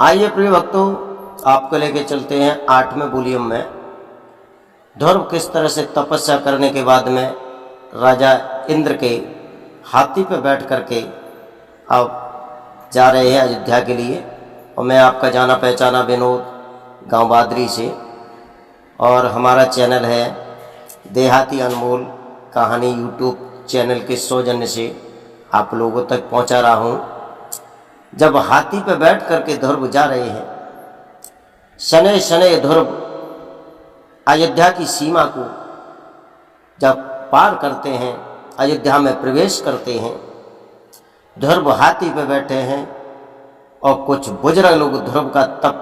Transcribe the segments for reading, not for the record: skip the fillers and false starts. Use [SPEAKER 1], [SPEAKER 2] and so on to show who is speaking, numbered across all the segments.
[SPEAKER 1] आइए प्रिय भक्तों, आपको लेके चलते हैं 8वें वॉल्यूम में। ध्रुव किस तरह से तपस्या करने के बाद में राजा इंद्र के हाथी पर बैठ करके अब जा रहे हैं अयोध्या के लिए। और मैं आपका जाना पहचाना विनोद गांव बादरी से, और हमारा चैनल है देहाती अनमोल कहानी यूट्यूब चैनल के सौजन्य से आप लोगों तक पहुंचा रहा हूं। जब हाथी पर बैठ करके ध्रुव जा रहे हैं, शनै शनै ध्रुव अयोध्या की सीमा को जब पार करते हैं, अयोध्या में प्रवेश करते हैं, ध्रुव हाथी पर बैठे हैं और कुछ बुजुर्ग लोग ध्रुव का तप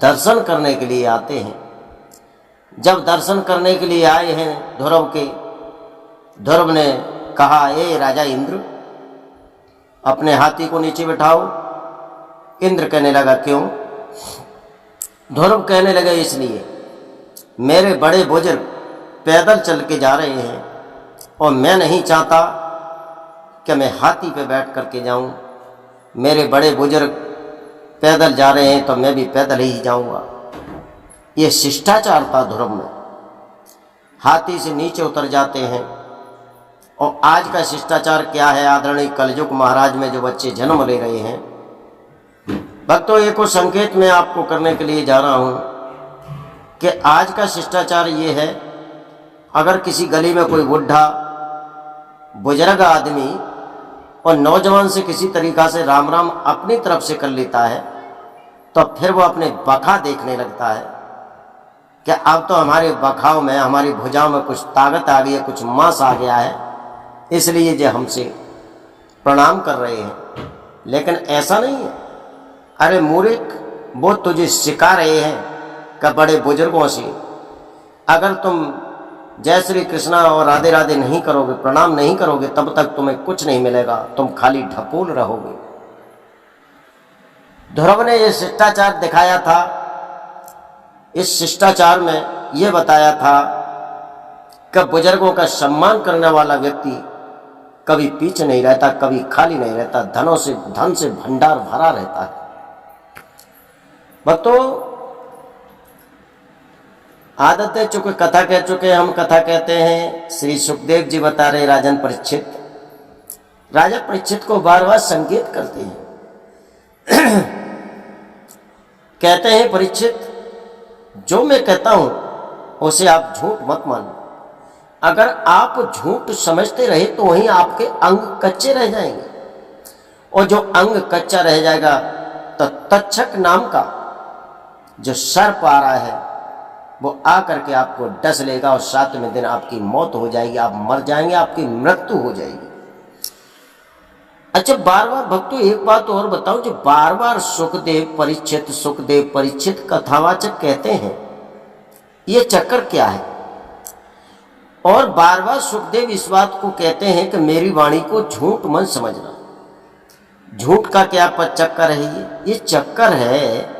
[SPEAKER 1] दर्शन करने के लिए आते हैं। जब दर्शन करने के लिए आए हैं ध्रुव ने कहा, ए राजा इंद्र, अपने हाथी को नीचे बिठाओ। इंद्र कहने लगा, क्यों? ध्रुव कहने लगे, इसलिए मेरे बड़े बुजुर्ग पैदल चल के जा रहे हैं और मैं नहीं चाहता कि मैं हाथी पे बैठ करके जाऊं। मेरे बड़े बुजुर्ग पैदल जा रहे हैं तो मैं भी पैदल ही जाऊंगा। ये शिष्टाचार था ध्रुव में। हाथी से नीचे उतर जाते हैं। और आज का शिष्टाचार क्या है? आदरणीय कलयुग महाराज में जो बच्चे जन्म ले रहे हैं, भक्तों, एक और संकेत मैं आपको करने के लिए जा रहा हूं कि आज का शिष्टाचार ये है, अगर किसी गली में कोई बुढ़ा बुजुर्ग आदमी और नौजवान से किसी तरीका से राम राम अपनी तरफ से कर लेता है, तो फिर वो अपने बखा देखने लगता है कि अब तो हमारे बखाव में, हमारी भुजाओं में कुछ ताकत आ गई है, कुछ मांस आ गया है, इसलिए ये हमसे प्रणाम कर रहे हैं। लेकिन ऐसा नहीं है। अरे मूर्ख, वो तुझे सिखा रहे हैं कि बड़े बुजुर्गों से अगर तुम जय श्री कृष्णा और राधे राधे नहीं करोगे, प्रणाम नहीं करोगे, तब तक तुम्हें कुछ नहीं मिलेगा, तुम खाली ढपोल रहोगे। ध्रुव ने यह शिष्टाचार दिखाया था। इस शिष्टाचार में यह बताया था कि बुजुर्गों का सम्मान करने वाला व्यक्ति कभी पीछे नहीं रहता, कभी खाली नहीं रहता, धन से भंडार भरा रहता है। भक्तों, आदत है, चूंकि कथा कह चुके, हम कथा कहते हैं। श्री सुखदेव जी बता रहे राजन परीक्षित, राजा परीक्षित को बार बार संकेत करते हैं। कहते हैं, परीक्षित, जो मैं कहता हूं उसे आप झूठ मत मानो। अगर आप झूठ समझते रहे तो वहीं आपके अंग कच्चे रह जाएंगे, और जो अंग कच्चा रह जाएगा तो तक्षक नाम का जो सर्प आ रहा है वो आकर के आपको डस लेगा और 7वें दिन आपकी मौत हो जाएगी, आप मर जाएंगे, आपकी मृत्यु हो जाएगी। अच्छा, बार बार भक्तों एक बात और बताओ, जो बार बार सुखदेव परीक्षित कथावाचक कहते हैं, ये चक्कर क्या है? और बार बार सुखदेव इस बात को कहते हैं कि मेरी वाणी को झूठ मत समझना। झूठ का क्या चक्कर है? ये चक्कर है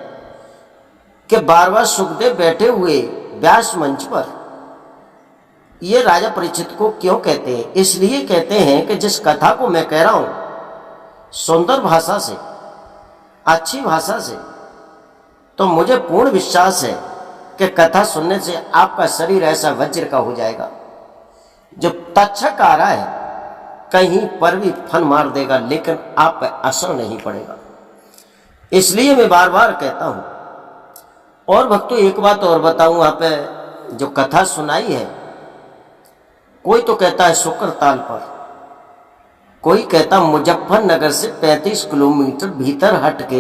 [SPEAKER 1] कि बार बार सुखदेव बैठे हुए व्यास मंच पर ये राजा परीक्षित को क्यों कहते हैं? इसलिए कहते हैं कि जिस कथा को मैं कह रहा हूं सुंदर भाषा से, अच्छी भाषा से, तो मुझे पूर्ण विश्वास है कि कथा सुनने से आपका शरीर ऐसा वज्र का हो जाएगा, जो तक्षक आ रहा है कहीं पर भी फन मार देगा, लेकिन आप पर असर नहीं पड़ेगा। इसलिए मैं बार बार कहता हूं। और भक्तों, एक बात और बताऊं, वहां पे जो कथा सुनाई है, कोई तो कहता है शुक्र ताल पर, कोई कहता मुजफ्फरनगर से 35 किलोमीटर भीतर हट के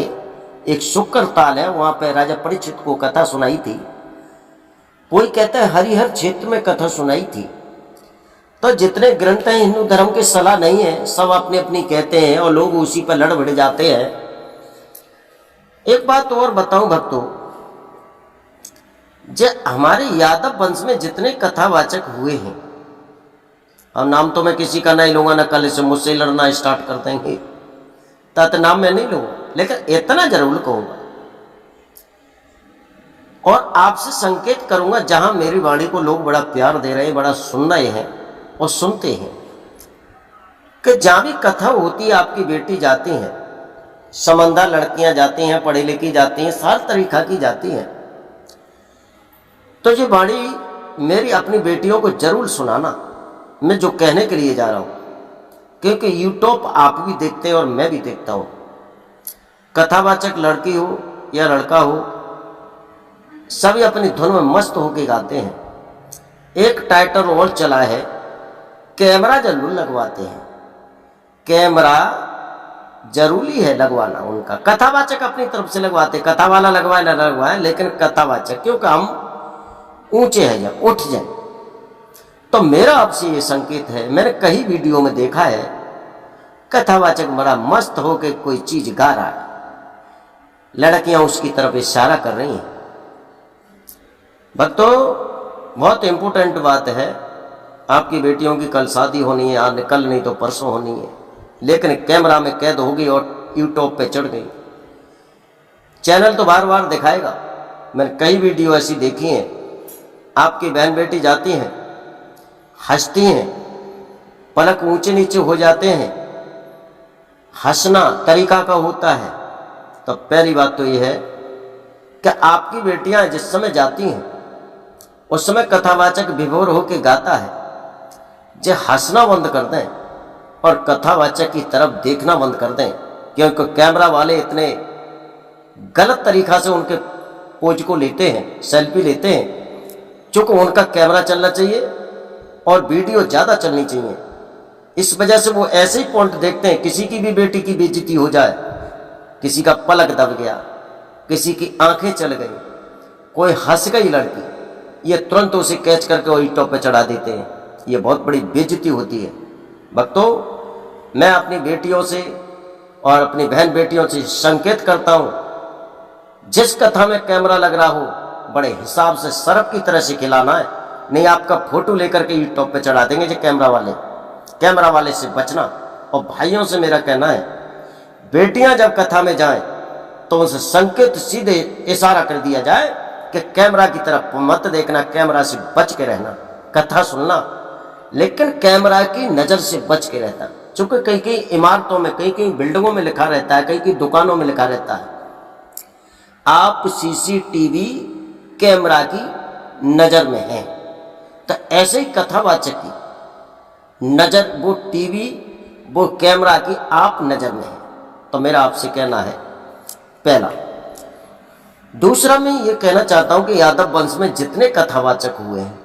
[SPEAKER 1] एक शुक्र ताल है, वहां पे राजा परीक्षित को कथा सुनाई थी। कोई कहता है हरिहर क्षेत्र में कथा सुनाई थी। तो जितने ग्रंथ हैं हिंदू धर्म के सलाह नहीं है, सब अपनी अपनी कहते हैं और लोग उसी पर लड़ भिड़ जाते हैं। एक बात और बताऊं भक्तों, जो हमारे यादव वंश में जितने कथावाचक हुए हैं, और नाम तो मैं किसी का नहीं लूंगा, ना कल से मुझसे लड़ना स्टार्ट कर देंगे, तब नाम मैं नहीं लूंगा, लेकिन इतना जरूर कहूंगा और आपसे संकेत करूंगा, जहां मेरी वाणी को लोग बड़ा प्यार दे रहे हैं, बड़ा सुन रहे हैं और सुनते हैं, कि जहां भी कथा होती है, आपकी बेटी जाती है, समझदार लड़कियां जाती हैं, पढ़ी लिखी जाती हैं, हर तरीका की जाती हैं। तो ये वाणी मेरी अपनी बेटियों को जरूर सुनाना, मैं जो कहने के लिए जा रहा हूं, क्योंकि यूट्यूब आप भी देखते हैं और मैं भी देखता हूं। कथावाचक लड़की हो या लड़का हो, सभी अपनी धुन में मस्त होके गाते हैं। एक टाइटल और चला है, कैमरा जरूर लगवाते हैं। कैमरा जरूरी है लगवाना उनका, कथावाचक अपनी तरफ से लगवाते, कथा वाला लगवाए ना लगवाए, लेकिन कथावाचक, क्योंकि हम ऊंचे हैं या उठ जाए। तो मेरा आपसे ये संकेत है, मैंने कई वीडियो में देखा है कथावाचक बड़ा मस्त होकर कोई चीज गा रहा है, लड़कियां उसकी तरफ इशारा कर रही हैं। भक्तों, बहुत इंपॉर्टेंट बात है, आपकी बेटियों की कल शादी होनी है, आज कल नहीं तो परसों होनी है, लेकिन कैमरा में कैद हो गई और यूट्यूब पे चढ़ गई। चैनल तो बार बार दिखाएगा। मैंने कई वीडियो ऐसी देखी हैं, आपकी बहन बेटी जाती हैं, हंसती हैं, पलक ऊंचे नीचे हो जाते हैं, हंसना तरीका का होता है। तो पहली बात तो यह है कि आपकी बेटियां जिस समय जाती हैं उस समय कथावाचक विभोर होकर गाता है, जो हंसना बंद कर दें और कथावाचक की तरफ देखना बंद कर दें, क्योंकि कैमरा वाले इतने गलत तरीका से उनके पोज को लेते हैं, सेल्फी लेते हैं। चूंकि उनका कैमरा चलना चाहिए और वीडियो ज़्यादा चलनी चाहिए, इस वजह से वो ऐसे ही पॉइंट देखते हैं, किसी की भी बेटी की बेइज्जती हो जाए, किसी का पलक दब गया, किसी की आंखें चल गई, कोई हंस गई लड़की, ये तुरंत उसे कैच करके वो यूट्यूब पे चढ़ा देते हैं। ये बहुत बड़ी बेइज्जती होती है। भक्तों, मैं अपनी बेटियों से और अपनी बहन बेटियों से संकेत करता हूं, जिस कथा में कैमरा लग रहा हो बड़े हिसाब से सरफ की तरह से खिलाना है, नहीं आपका फोटो लेकर के यूट्यूब पे चढ़ा देंगे जो कैमरा वाले से बचना। और भाइयों से मेरा कहना है, बेटियां जब कथा में जाएं तो उनसे संकेत सीधे इशारा कर दिया जाए कि कैमरा की तरफ मत देखना, कैमरा से बच के रहना, कथा सुनना, लेकिन कैमरा की नजर से बच के रहता। चूंकि कई कई इमारतों में, कई कई बिल्डिंगों में लिखा रहता है, कई कई दुकानों में लिखा रहता है, आप सीसीटीवी कैमरा की नजर में हैं। तो ऐसे ही कथावाचक की नजर, वो टीवी, वो कैमरा की आप नजर में है। तो मेरा आपसे कहना है, पहला। दूसरा, मैं ये कहना चाहता हूं कि यादव वंश में जितने कथावाचक हुए हैं,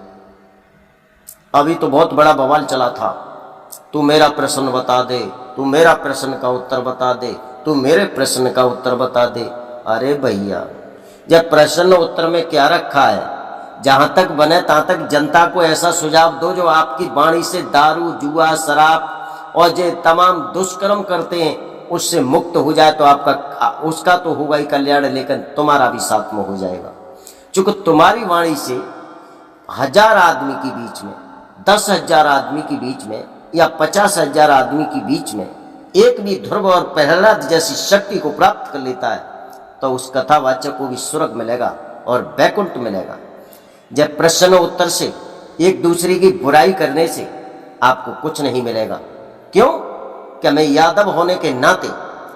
[SPEAKER 1] अभी तो बहुत बड़ा बवाल चला था, तू मेरा प्रश्न बता दे, तू मेरा प्रश्न का उत्तर बता दे, तू मेरे प्रश्न का उत्तर बता दे। अरे भैया, जब प्रश्न उत्तर में क्या रखा है, जहां तक बने तहां तक जनता को ऐसा सुझाव दो जो आपकी वाणी से दारू, जुआ, शराब और जो तमाम दुष्कर्म करते हैं उससे मुक्त हो जाए, तो आपका उसका तो होगा ही कल्याण, लेकिन तुम्हारा भी साथ में हो जाएगा। चूंकि तुम्हारी वाणी से 1000 आदमी के बीच में, 10,000 आदमी के बीच में या 50,000 आदमी के बीच में एक भी ध्रुव और प्रहलाद जैसी शक्ति को प्राप्त कर लेता है, तो उस कथावाचक को भी स्वर्ग मिलेगा और वैकुंठ मिलेगा। जब प्रश्न उत्तर से, एक दूसरे की बुराई करने से आपको कुछ नहीं मिलेगा। क्यों? क्या मैं यादव होने के नाते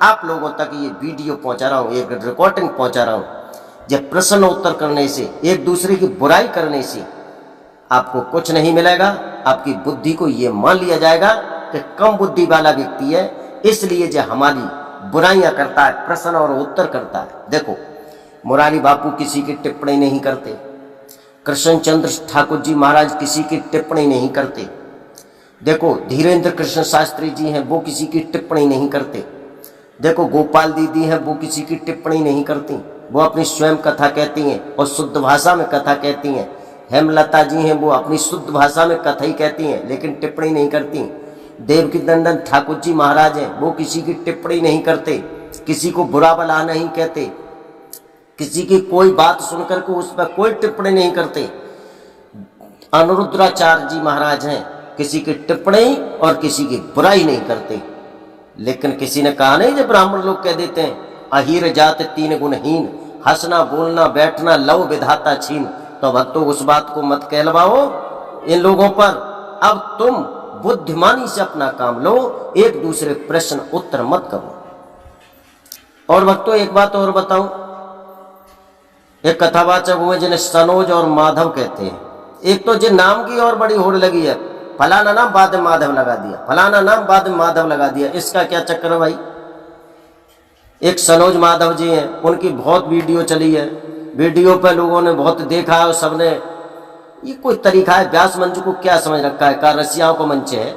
[SPEAKER 1] आप लोगों तक ये वीडियो पहुंचा रहा हूं, एक रिकॉर्डिंग पहुंचा रहा हूं। जब प्रश्न उत्तर करने से, एक दूसरे की बुराई करने से आपको कुछ नहीं मिलेगा, आपकी बुद्धि को ये मान लिया जाएगा कि कम बुद्धि वाला व्यक्ति है, इसलिए जो हमारी बुराइयां करता है, प्रश्न और उत्तर करता है। देखो, मुरारी बापू किसी की टिप्पणी नहीं करते, कृष्णचंद्र ठाकुर जी महाराज किसी की टिप्पणी नहीं करते, देखो धीरेन्द्र कृष्ण शास्त्री जी हैं, वो किसी की टिप्पणी नहीं करते, देखो गोपाल दीदी हैं, वो किसी की टिप्पणी नहीं करती, वो अपनी स्वयं कथा कहती हैं और शुद्ध भाषा में कथा कहती हैं। हेमलता जी हैं, वो अपनी शुद्ध भाषा में कथा ही कहती हैं, लेकिन टिप्पणी नहीं करती। देवकी नंदन ठाकुर जी महाराज हैं, वो किसी की टिप्पणी नहीं करते, किसी को बुरा भला नहीं कहते, किसी की कोई बात सुनकर के उस पर कोई टिप्पणी नहीं करते। अनुरुद्राचार्य जी महाराज हैं, किसी की टिप्पणी और किसी की बुराई नहीं करते। लेकिन किसी ने कहा नहीं, जब ब्राह्मण लोग कह देते हैं अहीर जात 3 गुणहीन, हंसना बोलना बैठना लव विधाता छीन, तो भक्तों उस बात को मत कहलवाओ इन लोगों पर। अब तुम बुद्धिमानी से अपना काम लो, एक दूसरे प्रश्न उत्तर मत करो। और भक्तों एक बात और बताऊं, एक कथावाचक हुए जिन्हें सनोज और माधव कहते हैं। एक तो जिन नाम की और बड़ी होड़ लगी है, फलाना नाम बाद में माधव लगा दिया, फलाना नाम बाद में माधव लगा दिया। इसका क्या चक्कर है भाई? एक सनोज माधव जी हैं, उनकी बहुत वीडियो चली है, वीडियो पे लोगों ने बहुत देखा है और सबने, ये कोई तरीका है? व्यास मंच को क्या समझ रखा है? का रसियाओं का मंच है,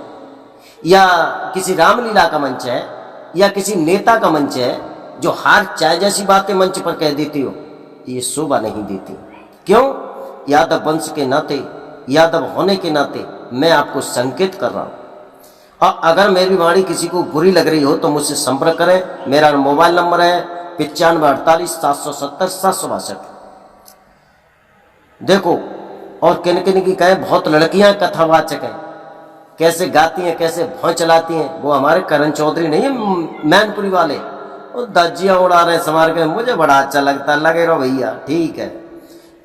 [SPEAKER 1] या किसी रामलीला का मंच है, या किसी नेता का मंच है जो हार चाय जैसी बातें मंच पर कह देती हो? ये शोभा नहीं देती। क्यों? यादव वंश के नाते, यादव होने के नाते मैं आपको संकेत कर रहा हूं। और अगर मेरी वाणी किसी को बुरी लग रही हो तो मुझसे संपर्क करें। मेरा मोबाइल नंबर है 9548 770 762। देखो, और किन किन की कहें, बहुत लड़कियां कथावाचक हैं, कैसे गाती हैं, कैसे भौं चलाती हैं। वो हमारे करण चौधरी नहीं है मैनपुरी वाले, वो दज्जियां उड़ा रहे हैं समार के। मुझे बड़ा अच्छा लगता है, लगे रहो भैया, ठीक है।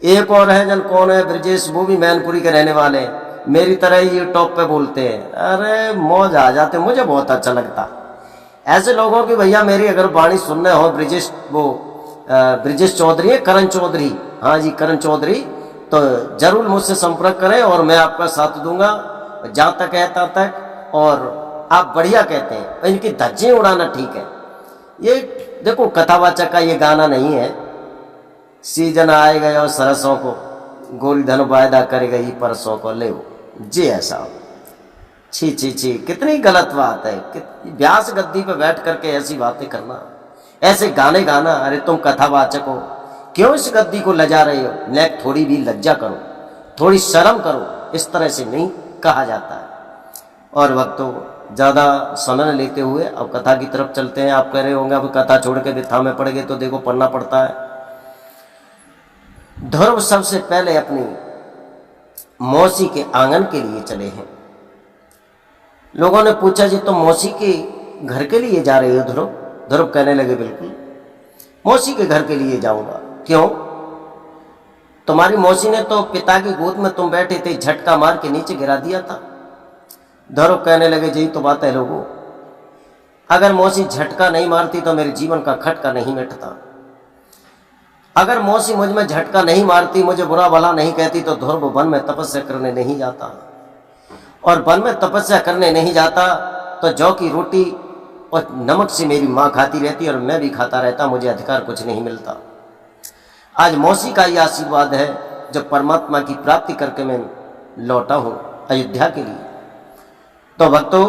[SPEAKER 1] एक और है, जन कौन है, ब्रजेश, वो भी मैनपुरी के रहने वाले हैं, मेरी तरह ही ये टॉप पे बोलते हैं। अरे मौज आ जाते, मुझे बहुत अच्छा लगता ऐसे लोगों की। भैया मेरी अगर वाणी सुनने हो, ब्रजेश चौधरी है, करण चौधरी, हाँ जी करण चौधरी, तो जरूर मुझसे संपर्क करें और मैं आपका साथ दूंगा जहाँ तक है तब तक। और आप बढ़िया कहते हैं, इनकी धज्जियां उड़ाना ठीक है। ये देखो, कथावाचक का ये गाना नहीं है, सीजन आए गए और सरसों को, गोरी धन वायदा कर गई परसों को ले जी ऐसा। छी छी छी, कितनी गलत बात है। व्यास गद्दी पे बैठ करके ऐसी बातें करना, ऐसे गाने गाना। अरे तुम कथावाचक हो, क्यों इस गद्दी को लजा रहे हो? नेक थोड़ी भी लज्जा करो, थोड़ी शर्म करो, इस तरह से नहीं कहा जाता है। और वक्तों ज़्यादा समय न लेते हुए अब कथा की तरफ चलते हैं। आप कह रहे होंगे अब कथा छोड़ के विथा में पड़ गए, तो देखो पढ़ना पड़ता है। ध्रुव सबसे पहले अपनी मौसी के आंगन के लिए चले हैं। लोगों ने पूछा, जी तुम मौसी के घर के लिए जा रहे हो ध्रुव? ध्रुव कहने लगे, बिल्कुल मौसी के घर के लिए जाऊंगा। क्यों? तुम्हारी मौसी ने तो पिता की गोद में तुम बैठे थे झटका मार के नीचे गिरा दिया था। ध्रुव कहने लगे, जी तो बात है लोगों, अगर मौसी झटका नहीं मारती तो मेरे जीवन का खटका नहीं मिटता। अगर मौसी मुझ में झटका नहीं मारती, मुझे बुरा भला नहीं कहती, तो ध्रुव वन में तपस्या करने नहीं जाता। और वन में तपस्या करने नहीं जाता तो जौ की रोटी और नमक से मेरी माँ खाती रहती और मैं भी खाता रहता, मुझे अधिकार कुछ नहीं मिलता। आज मौसी का यह आशीर्वाद है जब परमात्मा की प्राप्ति करके मैं लौटा हूँ अयोध्या के लिए। तो भक्तों,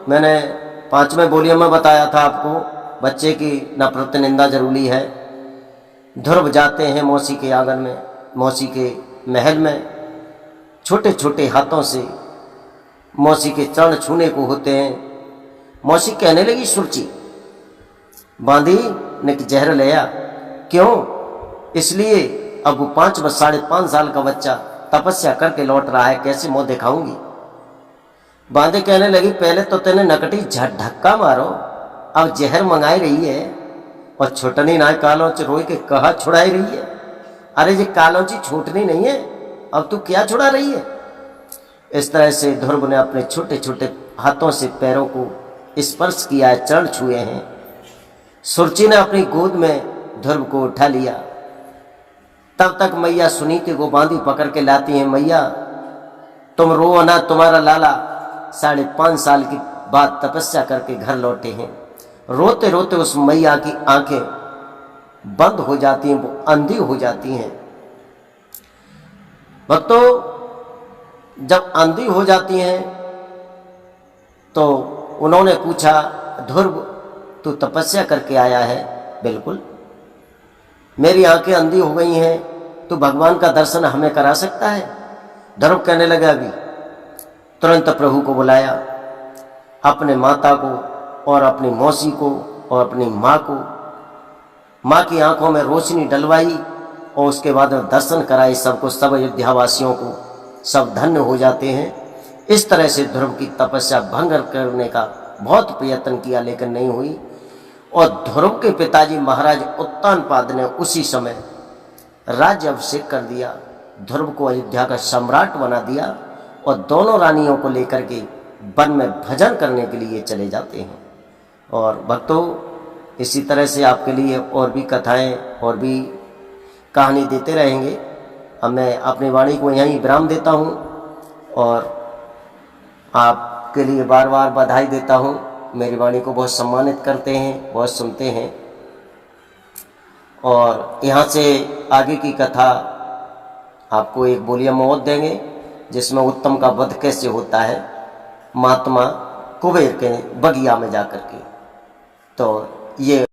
[SPEAKER 1] मैंने 5वें बोलियों में बताया था आपको, बच्चे की न प्रतिनिंदा जरूरी है। ध्रुव जाते हैं मौसी के आंगन में, मौसी के महल में, छोटे छोटे हाथों से मौसी के चरण छूने को होते हैं। मौसी कहने लगी, सुरची बांधी ने जहर लिया। क्यों? इसलिए अब वो 5.5 साल का बच्चा तपस्या करके लौट रहा है, कैसे मुंह दिखाऊंगी। बांधे कहने लगी, पहले तो तेने नकटी झट धक्का मारो, अब जहर मंगाई रही है और छुटनी ना कालोच रोई के कहा छुड़ाई रही है। अरे ये कालोची छूटनी नहीं है, अब तू क्या छुड़ा रही है? इस तरह से ध्रुव ने अपने छोटे छोटे हाथों से पैरों को स्पर्श किया है, चरण छुए हैं। सुरची ने अपनी गोद में ध्रुव को उठा लिया। तब तक मैया सुनीति को बांधी पकड़ के लाती हैं, मैया तुम रो ना, तुम्हारा लाला 5.5 साल की बाद तपस्या करके घर लौटे हैं। रोते रोते उस मैया की आंखें बंद हो जाती हैं, वो अंधी हो जाती हैं। भक्तों, जब अंधी हो जाती हैं तो उन्होंने पूछा, ध्रुव तू तपस्या करके आया है? बिल्कुल, मेरी आंखें अंधी हो गई हैं, तू भगवान का दर्शन हमें करा सकता है? ध्रुव कहने लगा, अभी। तुरंत प्रभु को बुलाया, अपने माता को और अपनी मौसी को और अपनी माँ को, माँ की आंखों में रोशनी डलवाई और उसके बाद दर्शन कराए सबको, सब अयोध्यावासियों को। सब धन्य हो जाते हैं। इस तरह से ध्रुव की तपस्या भंग करने का बहुत प्रयत्न किया, लेकिन नहीं हुई। और ध्रुव के पिताजी महाराज उत्तानपाद ने उसी समय राज्य अभिषेक कर दिया, ध्रुव को अयोध्या का सम्राट बना दिया और दोनों रानियों को लेकर के वन में भजन करने के लिए चले जाते हैं। और भक्तों, इसी तरह से आपके लिए और भी कथाएं और भी कहानी देते रहेंगे। अब मैं अपनी वाणी को यहीं विराम देता हूँ और आपके लिए बार बार बधाई देता हूँ। मेरी वाणी को बहुत सम्मानित करते हैं, बहुत सुनते हैं। और यहाँ से आगे की कथा आपको एक बोलिया मौत देंगे, जिसमें उत्तम का वध कैसे होता है महात्मा कुबेर के बगिया में जाकर के। तो ये